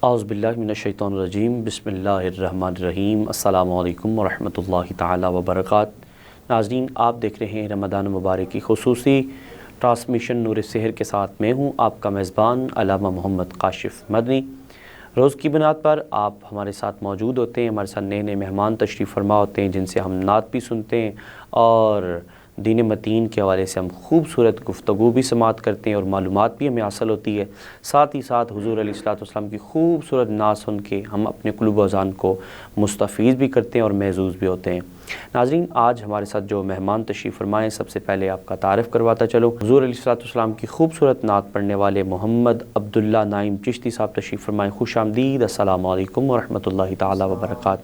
اعوذ باللہ من الشیطان الرجیم، بسم اللہ الرحمن الرحیم۔ السلام علیکم ورحمۃ اللہ تعالی وبرکاتہ۔ ناظرین، آپ دیکھ رہے ہیں رمضان مبارک کی خصوصی ٹرانسمیشن نور سحر کے ساتھ میں ہوں آپ کا میزبان علامہ محمد کاشف مدنی۔ روز کی بنیاد پر آپ ہمارے ساتھ موجود ہوتے ہیں، ہمارے ساتھ نئے نئے مہمان تشریف فرما ہوتے ہیں جن سے ہم نعت بھی سنتے ہیں اور دین متین کے حوالے سے ہم خوبصورت گفتگو بھی سماعت کرتے ہیں اور معلومات بھی ہمیں حاصل ہوتی ہے۔ ساتھ ہی ساتھ حضور علیہ الصلوۃ والسلام کی خوبصورت نعت سن کے ہم اپنے قلوب و اذان کو مستفیض بھی کرتے ہیں اور محظوظ بھی ہوتے ہیں۔ ناظرین، آج ہمارے ساتھ جو مہمان تشریف فرمائے، سب سے پہلے آپ کا تعارف کرواتا چلو۔ حضور علیہ الصلوۃ والسلام کی خوبصورت نعت پڑھنے والے محمد عبداللہ نائم چشتی صاحب تشریف فرمائے۔ خوش آمدید، السلام علیکم ورحمۃ اللہ تعالی وبرکاتہ۔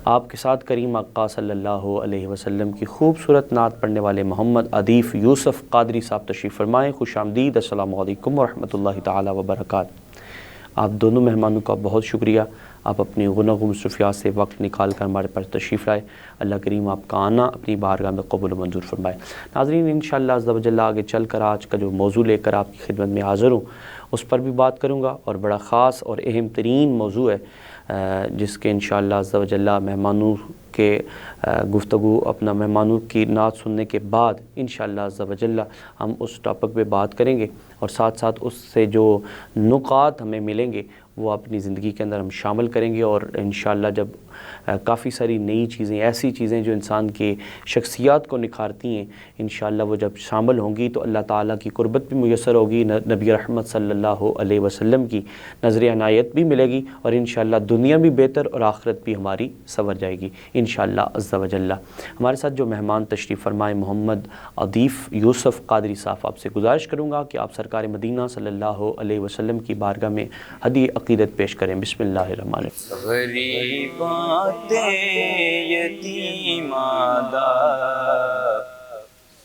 آپ کے ساتھ کریم آقا صلی اللہ علیہ وسلم کی خوبصورت نعت پڑھنے والے محمد عدیف یوسف قادری صاحب تشریف فرمائیں۔ خوش آمدید، السلام علیکم ورحمۃ اللہ تعالی وبرکاتہ۔ آپ دونوں مہمانوں کا بہت شکریہ، آپ اپنی غنغ و مصروفیات سے وقت نکال کر ہمارے پاس تشریف لائے۔ اللہ کریم آپ کا آنا اپنی بارگاہ میں قبول و منظور فرمائے۔ ناظرین، انشاءاللہ عز و جل آگے چل کر آج کا جو موضوع لے کر آپ کی خدمت میں حاضر ہوں اس پر بھی بات کروں گا، اور بڑا خاص اور اہم ترین موضوع ہے جس کے انشاءاللہ عز و جل مہمانوں کے گفتگو اپنا مہمانوں کی نعت سننے کے بعد انشاءاللہ عز و جل ہم اس ٹاپک پہ بات کریں گے، اور ساتھ ساتھ اس سے جو نکات ہمیں ملیں گے وہ اپنی زندگی کے اندر ہم شامل کریں گے، اور انشاءاللہ جب کافی ساری نئی چیزیں، ایسی چیزیں جو انسان کی شخصیات کو نکھارتی ہیں، انشاءاللہ وہ جب شامل ہوں گی تو اللہ تعالیٰ کی قربت بھی میسر ہوگی، نبی رحمت صلی اللہ علیہ وسلم کی نظر عنایت بھی ملے گی، اور انشاءاللہ دنیا بھی بہتر اور آخرت بھی ہماری سنور جائے گی انشاءاللہ عز و جل۔ ہمارے ساتھ جو مہمان تشریف فرمائے محمد عدیف یوسف قادری صاحب، آپ سے گزارش کروں گا کہ آپ سرکار مدینہ صلی اللہ علیہ وسلم کی بارگاہ میں ہدیہ عقیدت پیش کریں۔ بسم اللہ الرحمن الرحیم۔ غریبات یتیمہ دا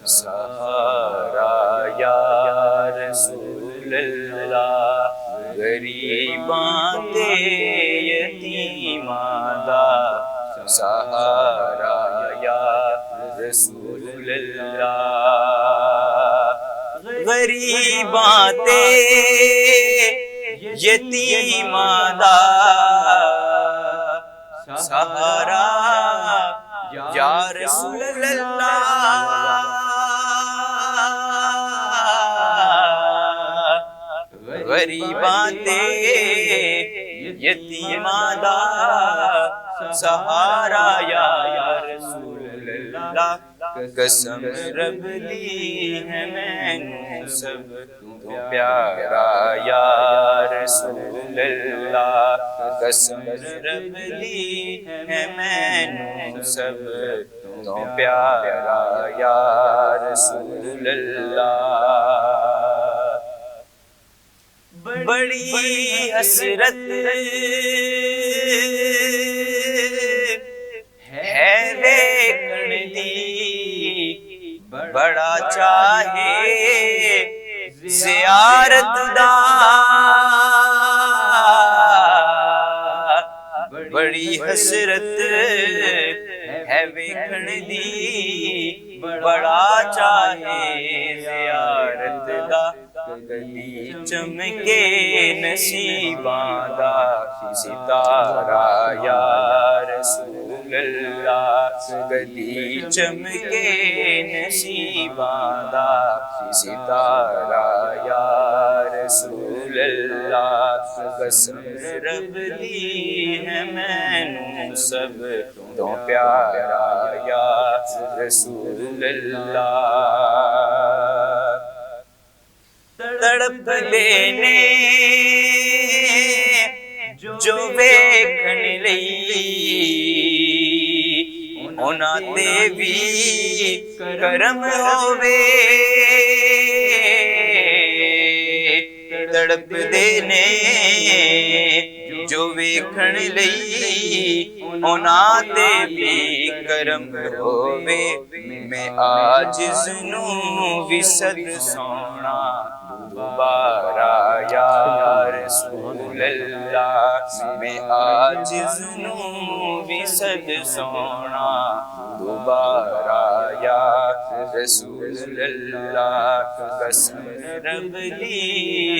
سہارا یا رسول اللہ، غریبات یتیمہ دا سہارا یا رسول اللہ، غریبات یتیمہ دا سہارا یا رسول اللہ، غریبات یتیمہ دا سہارا یا رسول اللہ، قسم رب دی ہے میں سب تو پیارا یا رسول اللہ، قسم رب دی ہے میں سب تو پیارا یا رسول اللہ، بڑی حسرت ہے دیکھن دی، بڑا چاہے زیارت دا، بڑی حسرت ہے ویکھن دی، بڑا چاہے زیارت دا، کدی چمکے نصیباں دا ستارہ یا رسول اللہ، کدی چمکے نصیباں دا ستارہ یا رسول اللہ، قسم رب دی ہے مینوں سب تو پیارا یا رسول اللہ، تڑپ دینے جو ویکھن لئی انہاں تے بھی کرم ہووے، تڑپ دینے جو ویکھن لئی انہاں تے بھی کرم ہووے، میں عاجز نوں وی صد سونا دوبارہ یا رسول اللہ، میں عاجز نوں وی صد سونا دوبارہ یا رسول اللہ قسم رب دی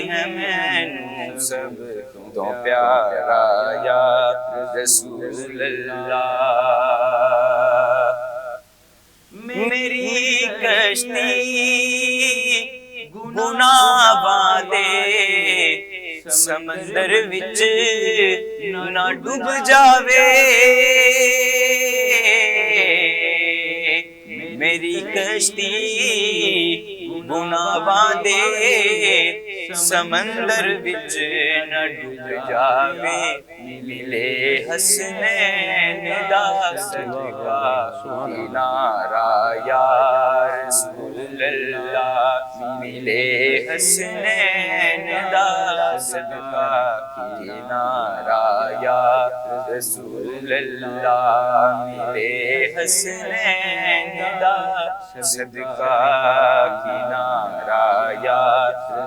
ہے مینوں سب تو پیارا یا رسول اللہ میری کشتی گناہاں دے سمندر وچ نہ ڈوب جاوے میری کشتی گناہاں دے سمندر وچ نہ ڈوب جاوے ملے حسنین دا صدقہ کنارہ یا رسول اللہ ملے حسنین دا صدقہ کنارہ یا رسول اللہ ملے حسنین دا صدقہ کنارہ یا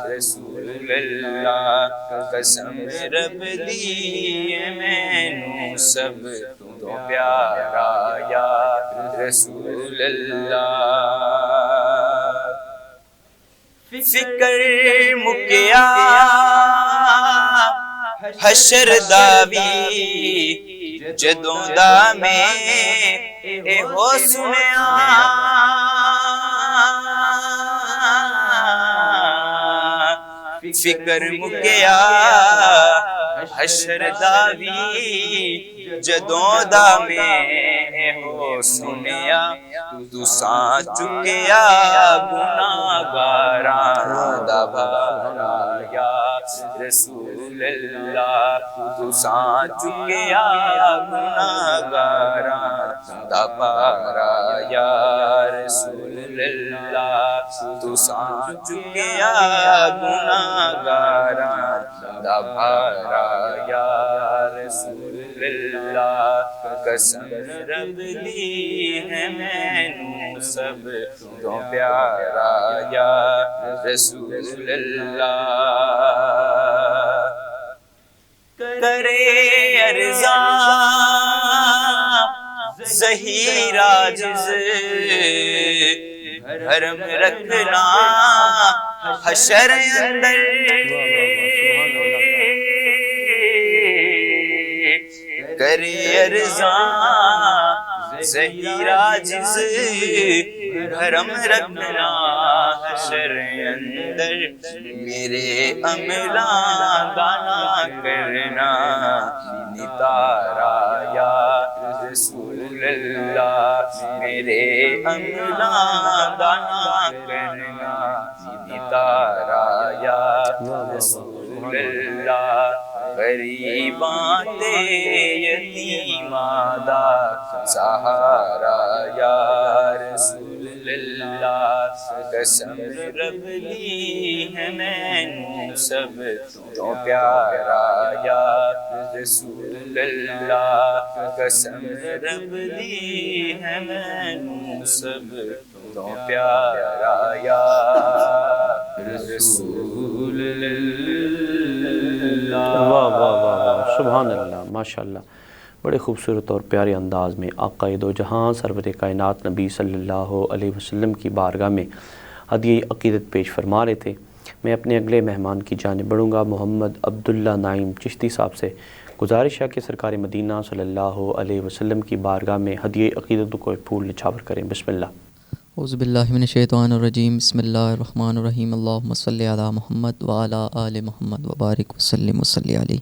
رسول اللہ قسم رب دی مینوں سب تو پیارا یا رسول اللہ فکر مکیا حشر دا وی جدوں دا میں ایہو سنیا فکر مکیا حشر دا وی جدوں دا میں ہو سنیا تساں چکیا گناہگاراں دا بھارا یا رسول اللہ تساں چکیا گناہگاراں دا بھارا یا رسول اللہ تساں چکیا گناہگاراں دا بھارا یا رسول اللہ قسم رب دی ہے مینوں سب تو پیارا یا رسول اللہ کرے ارزاں ظہیر عاجز حرم رکھنا حشر اندر کرے ارزاں ظہیر عاجز حرم رکھنا حشر اندر میرے عملاں گانا کرنا نتارا یا رسول اللہ میرے عملاں گانا کرنا نتارا یا رسول اللہ غریباں تے یتیماں دا سہارا یا رسول اللہ قسم رب دی ہے مینوں سب تو پیارا یا رسول اللہ قسم رب دی ہے مینوں سب تو پیارا یا رسول اللہ واہ واہ واہ واہ سبحان اللہ ماشاءاللہ بڑے خوبصورت اور پیارے انداز میں آقا دو جہاں سرور کائنات نبی صلی اللہ علیہ وسلم کی بارگاہ میں ہدیہ عقیدت پیش فرما رہے تھے۔ میں اپنے اگلے مہمان کی جانب بڑھوں گا۔ محمد عبداللہ نعیم چشتی صاحب سے گزارش ہے کہ سرکار مدینہ صلی اللہ علیہ وسلم کی بارگاہ میں ہدیہ عقیدت کو پھول نچھاور کریں۔ بسم اللہ۔ اعوذ باللہ من الشیطان الرجیم، بسم اللہ الرحمن الرحیم، اللہم صلی علی محمد وعلی آل محمد وبارک وسلم وصلی علیہ۔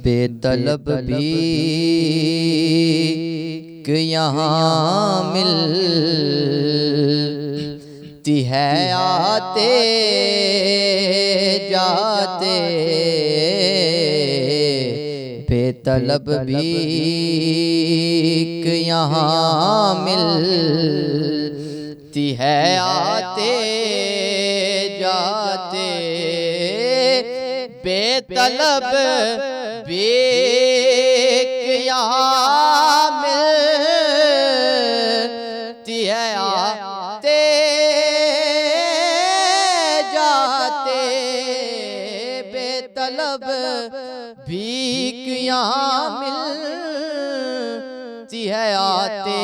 بے طلب بھی کہ یہاں ملتی ہے آتے جاتے، بے طلب بھی کہ یہاں ملتی ہے آتے جاتے، بے طلب بھی کہ یہاں ملتی ہے نیکیاں ملتی ہے آتے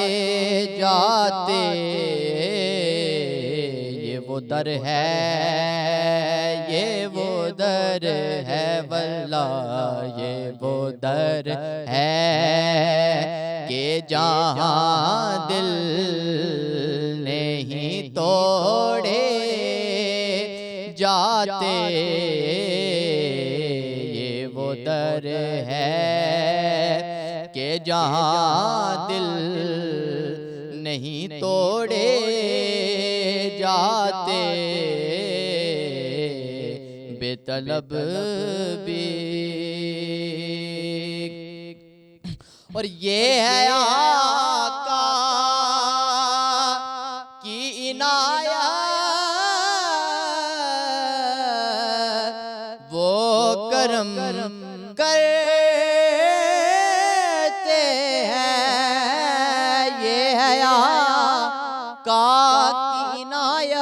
جاتے، یہ وہ در ہے، یہ وہ در ہے واللہ، یہ وہ در ہے کہ جہاں دل نہیں توڑے جاتے، یہ وہ در ہے کہ جہاں دل نہیں توڑے جاتے، بے طلب بھی۔ اور یہ ہے آقا کی عنایت، وہ کرم کرتے ہیں، یہ ہے آقا کی عنایت،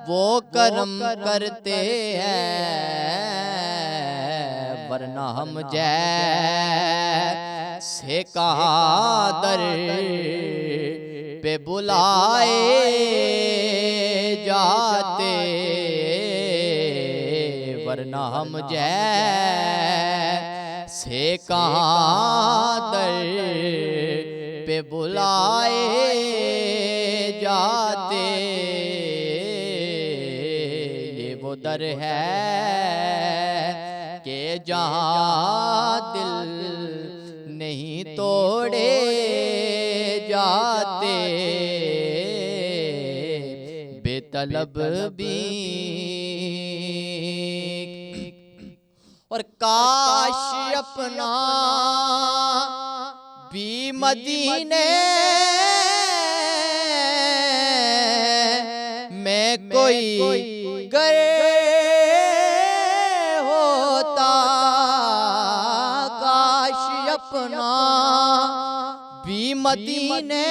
وہ کرم کرتے ہیں، ورنہ ہم جیسے کہاں در پہ بلائے جاتے، ورنہ ہم جیسے کہاں در پہ بلائے جاتے، یہ وہ در ہے کہ جہاں دل نہیں توڑے جاتے، بے طلب بھی۔ اور کاش اپنا بھی مدینے میں کوئی گھر ہوتا، کاش اپنا بھی مدینے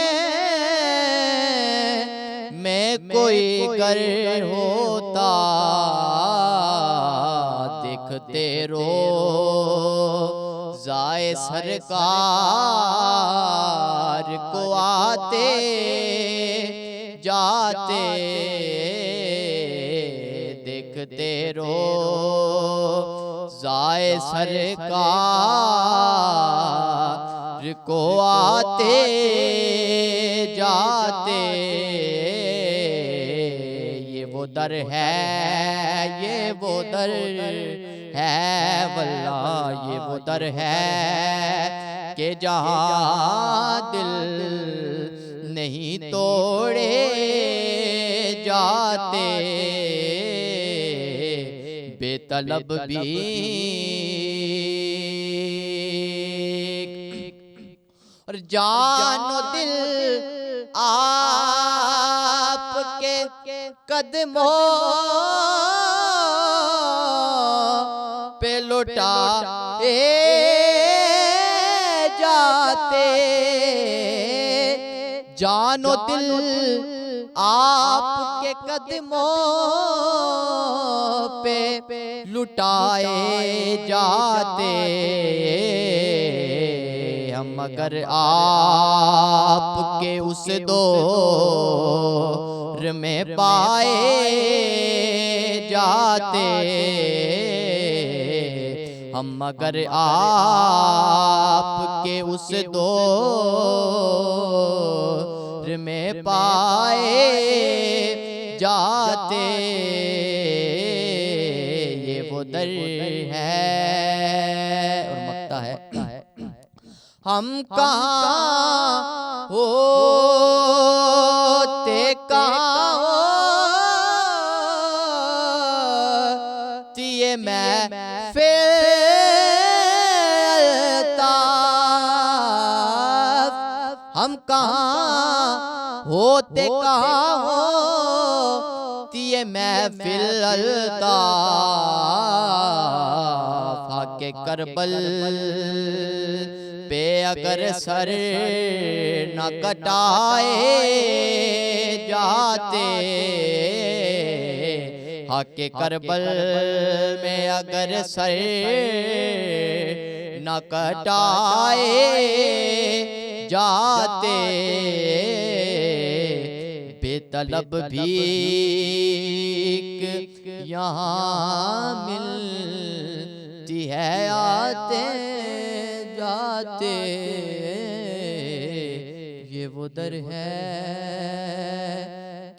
میں کوئی گھر ہوتا، دیکھتے روضائے سرکار کو آتے جاتے، دیکھتے روضائے سرکار کو آتے جاتے، یہ وہ در ہے، یہ وہ در ہے واللہ، یہ وہ در ہے کہ جہاں دل نہیں توڑے جاتے، بے طلب بھی۔ اور جان و دل آپ کے قدموں پہ لٹائے جاتے، جان و دل آپ کے قدموں پہ لٹائے جاتے، ہم اگر آپ کے اس دور میں پائے جاتے، ہم اگر آپ کے اس دور میں پائے جاتے، یہ وہ در ہے۔ اور مقطع ہے، ہم کہاں ہوتے کہاں ہوتی یہ محفل الطاف، ہم کہاں ہوتے کہاں ہوتی یہ محفل الطاف، حق کربل پہ اگر سر نہ کٹائے جاتے، حق کربل میں اگر سر نہ کٹائے جاتے بے طلب بھی یہاں ملتی ہے آتے جاتے یہ وہ در ہے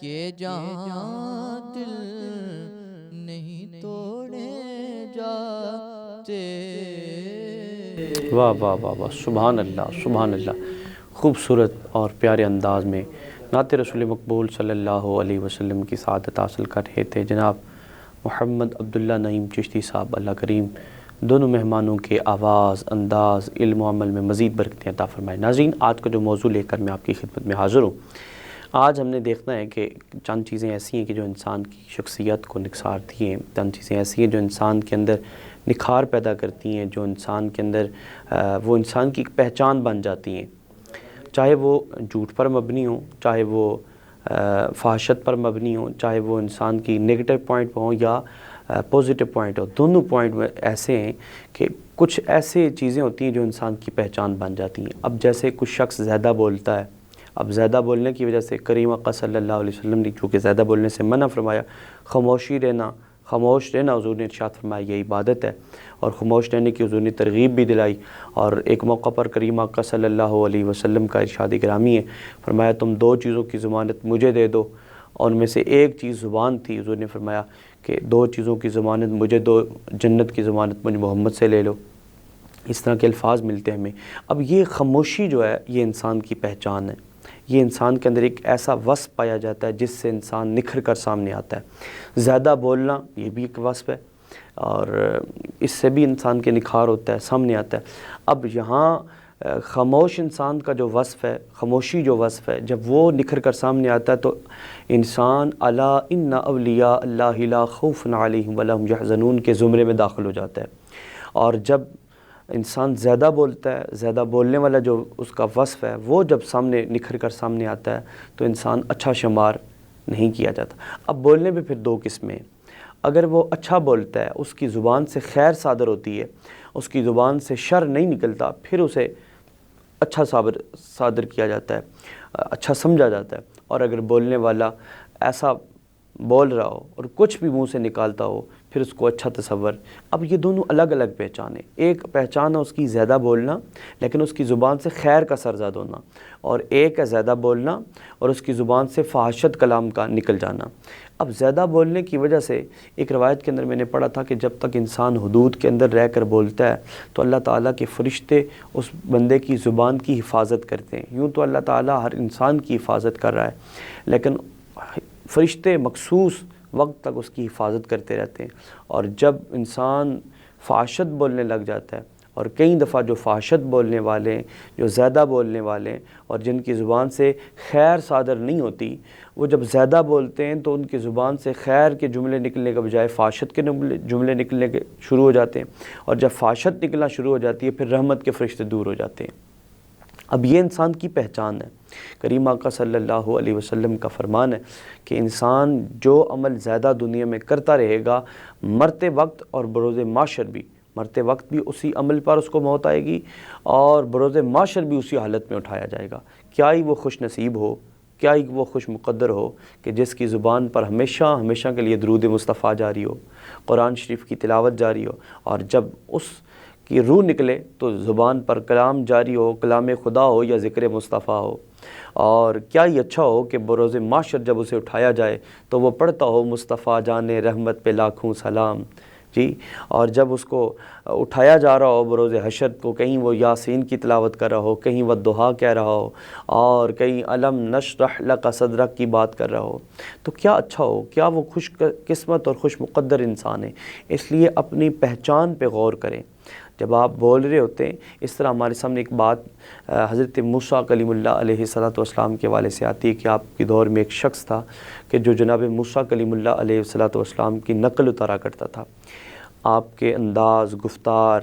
کہ جہاں دل نہیں توڑے جاتے۔ واہ واہ واہ واہ، سبحان اللہ سبحان اللہ۔ خوبصورت اور پیارے انداز میں نعت رسول مقبول صلی اللہ علیہ وسلم کی سعادت حاصل کر رہے تھے جناب محمد عبداللہ نعیم چشتی صاحب۔ اللہ کریم دونوں مہمانوں کے آواز، انداز، علم و عمل میں مزید برکتیں عطا فرمائے۔ ناظرین، آج کا جو موضوع لے کر میں آپ کی خدمت میں حاضر ہوں، آج ہم نے دیکھنا ہے کہ چند چیزیں ایسی ہیں کہ جو انسان کی شخصیت کو نکھارتی ہیں، چند چیزیں ایسی ہیں جو انسان کے اندر نکھار پیدا کرتی ہیں، جو انسان کے اندر وہ انسان کی ایک پہچان بن جاتی ہیں، چاہے وہ جھوٹ پر مبنی ہوں، چاہے وہ فحاشت پر مبنی ہوں، چاہے وہ انسان کی نگیٹو پوائنٹ پہ ہوں یا پوزیٹو پوائنٹ ہو۔ دونوں پوائنٹ میں ایسے ہیں کہ کچھ ایسے چیزیں ہوتی ہیں جو انسان کی پہچان بن جاتی ہیں۔ اب جیسے کچھ شخص زیادہ بولتا ہے، اب زیادہ بولنے کی وجہ سے کریم آقا صلی اللہ علیہ وسلم نے چونکہ زیادہ بولنے سے منع فرمایا، خاموش رہنا حضور نے ارشاد فرمایا یہ عبادت ہے، اور خاموش رہنے کی حضور نے ترغیب بھی دلائی۔ اور ایک موقع پر کریم آقا صلی اللہ علیہ وسلم کا ارشاد گرامی ہے، فرمایا تم دو چیزوں کی ضمانت مجھے دے دو، اور ان میں سے ایک چیز زبان تھی۔ حضور نے فرمایا کہ دو چیزوں کی ضمانت مجھے دو، جنت کی ضمانت مجھے محمد سے لے لو۔ اس طرح کے الفاظ ملتے ہیں ہمیں۔ اب یہ خاموشی جو ہے یہ انسان کی پہچان ہے، یہ انسان کے اندر ایک ایسا وصف پایا جاتا ہے جس سے انسان نکھر کر سامنے آتا ہے۔ زیادہ بولنا یہ بھی ایک وصف ہے، اور اس سے بھی انسان کے نکھار ہوتا ہے، سامنے آتا ہے۔ اب یہاں خاموش انسان کا جو وصف ہے، خاموشی جو وصف ہے، جب وہ نکھر کر سامنے آتا ہے تو انسان الا ان اولیاء اللہ لا خوف علیہم ولا ہم یحزنون کے زمرے میں داخل ہو جاتا ہے۔ اور جب انسان زیادہ بولتا ہے، زیادہ بولنے والا جو اس کا وصف ہے وہ جب سامنے نکھر کر سامنے آتا ہے تو انسان اچھا شمار نہیں کیا جاتا۔ اب بولنے میں پھر دو قسمیں، اگر وہ اچھا بولتا ہے، اس کی زبان سے خیر صادر ہوتی ہے، اس کی زبان سے شر نہیں نکلتا، پھر اسے اچھا صادر کیا جاتا ہے، اچھا سمجھا جاتا ہے۔ اور اگر بولنے والا ایسا بول رہا ہو اور کچھ بھی منہ سے نکالتا ہو پھر اس کو اچھا تصور۔ اب یہ دونوں الگ الگ پہچانیں، ایک پہچان ہے اس کی زیادہ بولنا لیکن اس کی زبان سے خیر کا سرزاد ہونا، اور ایک ہے زیادہ بولنا اور اس کی زبان سے فحاشت کلام کا نکل جانا۔ اب زیادہ بولنے کی وجہ سے ایک روایت کے اندر میں نے پڑھا تھا کہ جب تک انسان حدود کے اندر رہ کر بولتا ہے تو اللہ تعالیٰ کے فرشتے اس بندے کی زبان کی حفاظت کرتے ہیں۔ یوں تو اللہ تعالیٰ ہر انسان کی حفاظت کر رہا ہے لیکن فرشتے مخصوص وقت تک اس کی حفاظت کرتے رہتے ہیں۔ اور جب انسان فحاشت بولنے لگ جاتا ہے، اور کئی دفعہ جو فحاشت بولنے والے ہیں، جو زیادہ بولنے والے ہیں اور جن کی زبان سے خیر صادر نہیں ہوتی، وہ جب زیادہ بولتے ہیں تو ان کی زبان سے خیر کے جملے نکلنے کے بجائے فحاشت کے جملے نکلنے کے شروع ہو جاتے ہیں، اور جب فحاشت نکلنا شروع ہو جاتی ہے پھر رحمت کے فرشتے دور ہو جاتے ہیں۔ اب یہ انسان کی پہچان ہے۔ کریم آقا صلی اللہ علیہ وسلم کا فرمان ہے کہ انسان جو عمل زیادہ دنیا میں کرتا رہے گا، مرتے وقت اور بروز معاشر بھی، مرتے وقت بھی اسی عمل پر اس کو موت آئے گی اور بروز معاشر بھی اسی حالت میں اٹھایا جائے گا۔ کیا ہی وہ خوش نصیب ہو، کیا ہی وہ خوش مقدر ہو کہ جس کی زبان پر ہمیشہ کے لیے درود مصطفیٰ جاری ہو، قرآن شریف کی تلاوت جاری ہو، اور جب اس کی روح نکلے تو زبان پر کلام جاری ہو، کلام خدا ہو یا ذکر مصطفیٰ ہو۔ اور کیا ہی اچھا ہو کہ بروز معاشر جب اسے اٹھایا جائے تو وہ پڑھتا ہو مصطفیٰ جان رحمت پہ لاکھوں سلام جی۔ اور جب اس کو اٹھایا جا رہا ہو بروز حشر تو کہیں وہ یاسین کی تلاوت کر رہا ہو، کہیں وہ دعا کہہ رہا ہو، اور کہیں علم نشرح لک صدرک کی بات کر رہا ہو، تو کیا اچھا ہو، کیا وہ خوش قسمت اور خوش مقدر انسان ہے۔ اس لیے اپنی پہچان پہ غور کریں جب آپ بول رہے ہوتے ہیں۔ اس طرح ہمارے سامنے ایک بات حضرت موسیٰ کلیم اللہ علیہ السلام کے حوالے سے آتی ہے کہ آپ کے دور میں ایک شخص تھا کہ جو جناب موسیٰ کلیم اللہ علیہ السلام کی نقل اتارا کرتا تھا۔ آپ کے انداز، گفتار،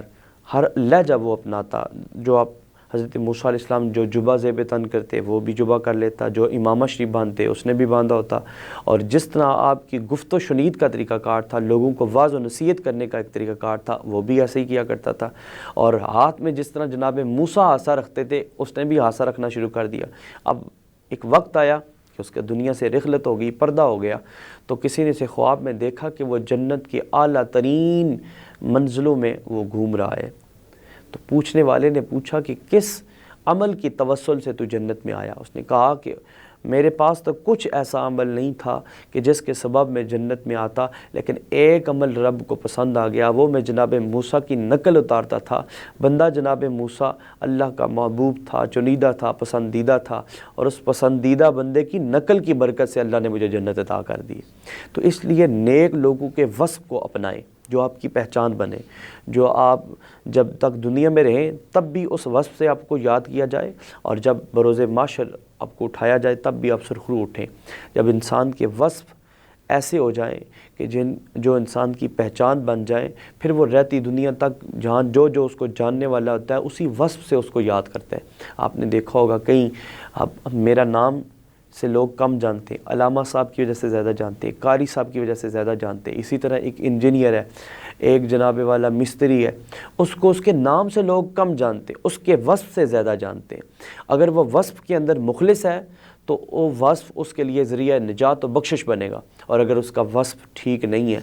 ہر لہجہ وہ اپناتا، جو آپ حضرت موسیٰ علیہ السلام جو جبہ زیب تن کرتے وہ بھی جبہ کر لیتا، جو امامہ شریف باندھتے اس نے بھی باندھا ہوتا، اور جس طرح آپ کی گفت و شنید کا طریقہ کار تھا، لوگوں کو واعظ و نصیحت کرنے کا ایک طریقہ کار تھا، وہ بھی ایسے ہی کیا کرتا تھا۔ اور ہاتھ میں جس طرح جناب موسیٰ عصا رکھتے تھے اس نے بھی عصا رکھنا شروع کر دیا۔ اب ایک وقت آیا کہ اس کے دنیا سے رحلت ہو گئی، پردہ ہو گیا، تو کسی نے اسے خواب میں دیکھا کہ وہ جنت کی اعلیٰ ترین منزلوں میں وہ گھوم رہا ہے۔ تو پوچھنے والے نے پوچھا کہ کس عمل کی توسل سے تو جنت میں آیا؟ اس نے کہا کہ میرے پاس تو کچھ ایسا عمل نہیں تھا کہ جس کے سبب میں جنت میں آتا، لیکن ایک عمل رب کو پسند آ گیا، وہ میں جناب موسیٰ کی نقل اتارتا تھا۔ بندہ جناب موسیٰ اللہ کا محبوب تھا، چنیدہ تھا، پسندیدہ تھا، اور اس پسندیدہ بندے کی نقل کی برکت سے اللہ نے مجھے جنت عطا کر دی۔ تو اس لیے نیک لوگوں کے وصف کو اپنائیں جو آپ کی پہچان بنے، جو آپ جب تک دنیا میں رہیں تب بھی اس وصف سے آپ کو یاد کیا جائے، اور جب بروز معاشر آپ کو اٹھایا جائے تب بھی آپ سرخرو اٹھیں۔ جب انسان کے وصف ایسے ہو جائیں کہ جو انسان کی پہچان بن جائیں، پھر وہ رہتی دنیا تک جہاں جو اس کو جاننے والا ہوتا ہے اسی وصف سے اس کو یاد کرتا ہے۔ آپ نے دیکھا ہوگا کہیں اب میرا نام سے لوگ کم جانتے ہیں، علامہ صاحب کی وجہ سے زیادہ جانتے ہیں، قاری صاحب کی وجہ سے زیادہ جانتے ہیں۔ اسی طرح ایک انجینئر ہے، ایک جناب والا مستری ہے، اس کو اس کے نام سے لوگ کم جانتے ہیں، اس کے وصف سے زیادہ جانتے ہیں۔ اگر وہ وصف کے اندر مخلص ہے تو وہ وصف اس کے لیے ذریعہ نجات و بخشش بنے گا، اور اگر اس کا وصف ٹھیک نہیں ہے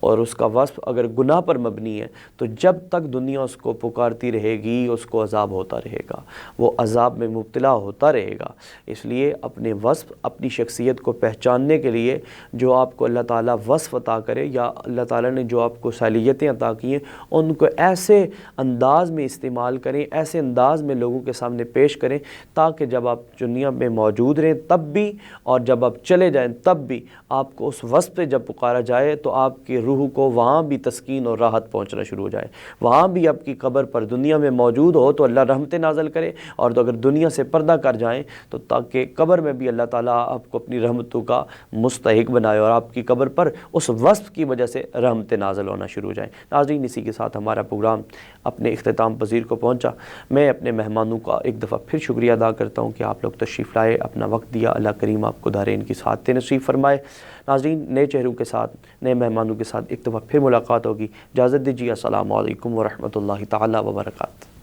اور اس کا وصف اگر گناہ پر مبنی ہے تو جب تک دنیا اس کو پکارتی رہے گی اس کو عذاب ہوتا رہے گا، وہ عذاب میں مبتلا ہوتا رہے گا۔ اس لیے اپنے وصف، اپنی شخصیت کو پہچاننے کے لیے جو آپ کو اللہ تعالیٰ وصف عطا کرے یا اللہ تعالیٰ نے جو آپ کو صلاحیتیں عطا کی ہیں ان کو ایسے انداز میں استعمال کریں، ایسے انداز میں لوگوں کے سامنے پیش کریں تاکہ جب آپ دنیا میں موجود رہیں تب بھی اور جب آپ چلے جائیں تب بھی آپ کو اس وصف پہ جب پکارا جائے تو آپ کی روح کو وہاں بھی تسکین اور راحت پہنچنا شروع ہو جائے۔ وہاں بھی آپ کی قبر پر دنیا میں موجود ہو تو اللہ رحمتیں نازل کرے، اور تو اگر دنیا سے پردہ کر جائیں تو تاکہ قبر میں بھی اللہ تعالیٰ آپ کو اپنی رحمتوں کا مستحق بنائے اور آپ کی قبر پر اس وصف کی وجہ سے رحمتیں نازل ہونا شروع ہو جائیں۔ ناظرین، اسی کے ساتھ ہمارا پروگرام اپنے اختتام پذیر کو پہنچا۔ میں اپنے مہمانوں کا ایک دفعہ پھر شکریہ ادا کرتا ہوں کہ آپ لوگ تشریف لائے، اپنا وقت دیا۔ اللہ کریم آپ کو دارین کی سعادتیں نصیب فرمائے۔ ناظرین، نئے چہروں کے ساتھ، نئے مہمانوں کے ساتھ ایک دفعہ پھر ملاقات ہوگی۔ اجازت دیجیے، السلام علیکم ورحمۃ اللہ تعالیٰ وبرکاتہ۔